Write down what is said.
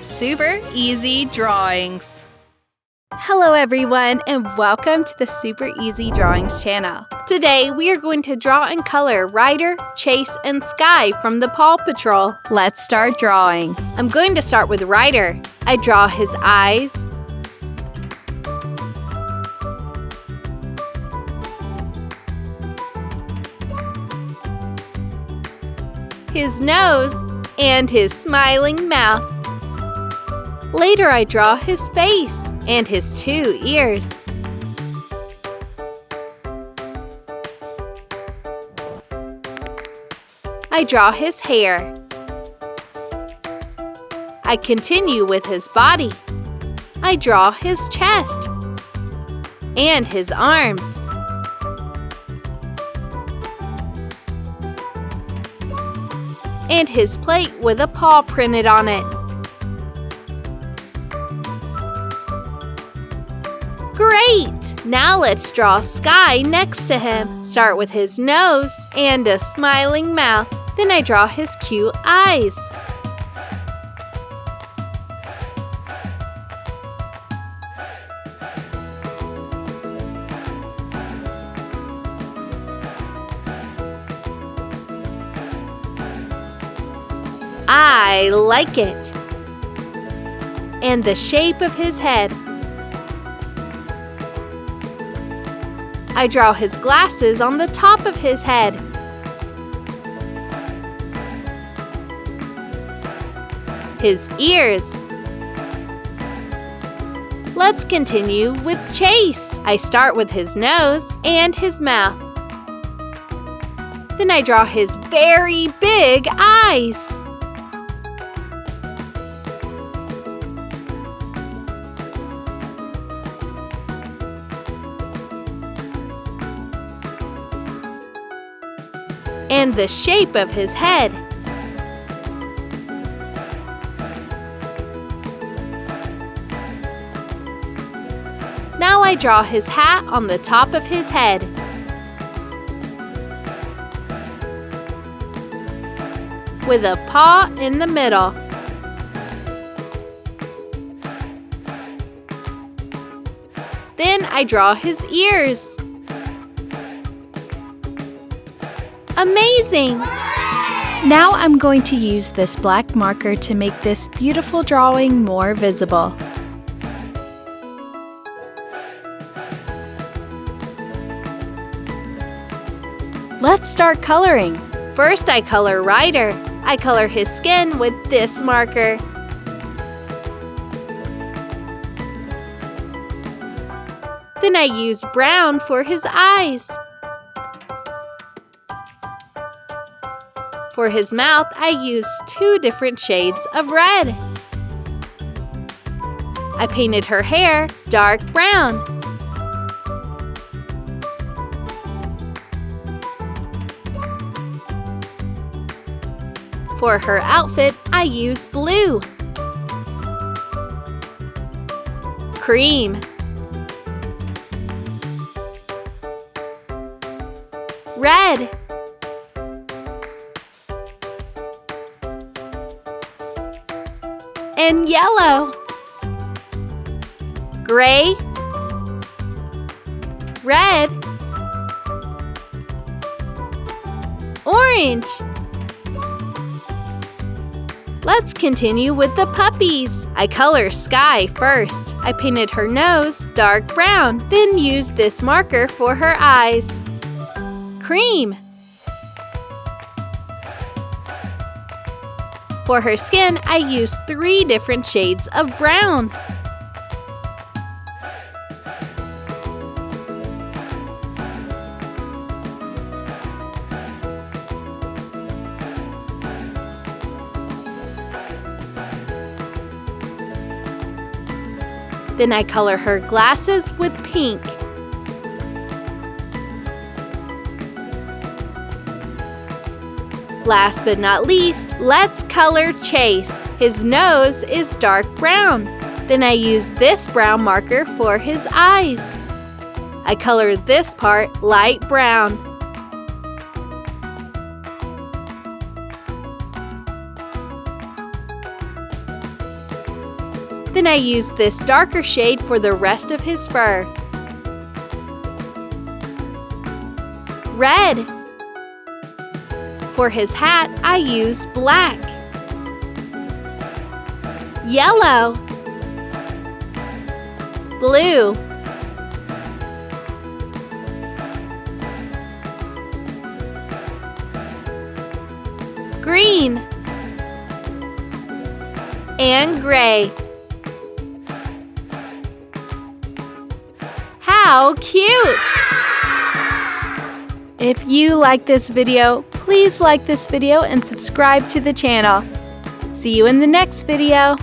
Super Easy Drawings. Hello everyone, and welcome to the Super Easy Drawings channel. Today we are going to draw and color Ryder, Chase, and Skye from the Paw Patrol. Let's start drawing. I'm going to start with Ryder. I draw his eyes, his nose, and his smiling mouth. Later I draw his face and his 2 ears. I draw his hair. I continue with his body. I draw his chest and his arms. And his plate with a paw printed on it. Great! Now let's draw Skye next to him. Start with his nose and a smiling mouth. Then I draw his cute eyes. I like it. And the shape of his head. I draw his glasses on the top of his head. His ears. Let's continue with Chase. I start with his nose and his mouth. Then I draw his very big eyes. And the shape of his head. Now I draw his hat on the top of his head. With a paw in the middle. Then I draw his ears. Amazing! Now I'm going to use this black marker to make this beautiful drawing more visible. Let's start coloring. First I color Ryder. I color his skin with this marker. Then I use brown for his eyes. For his mouth, I used 2 different shades of red. I painted her hair dark brown. For her outfit, I used blue, cream, red, and yellow, gray, red, orange. Let's continue with the puppies. I color Skye first. I painted her nose dark brown, then used this marker for her eyes. Cream. For her skin, I used 3 different shades of brown. Then I color her glasses with pink. Last but not least, let's color Chase. His nose is dark brown. Then I use this brown marker for his eyes. I color this part light brown. Then I used this darker shade for the rest of his fur. Red. For his hat, I used black. Yellow. Blue. Green. And gray. How cute! If you like this video, please like this video and subscribe to the channel. See you in the next video.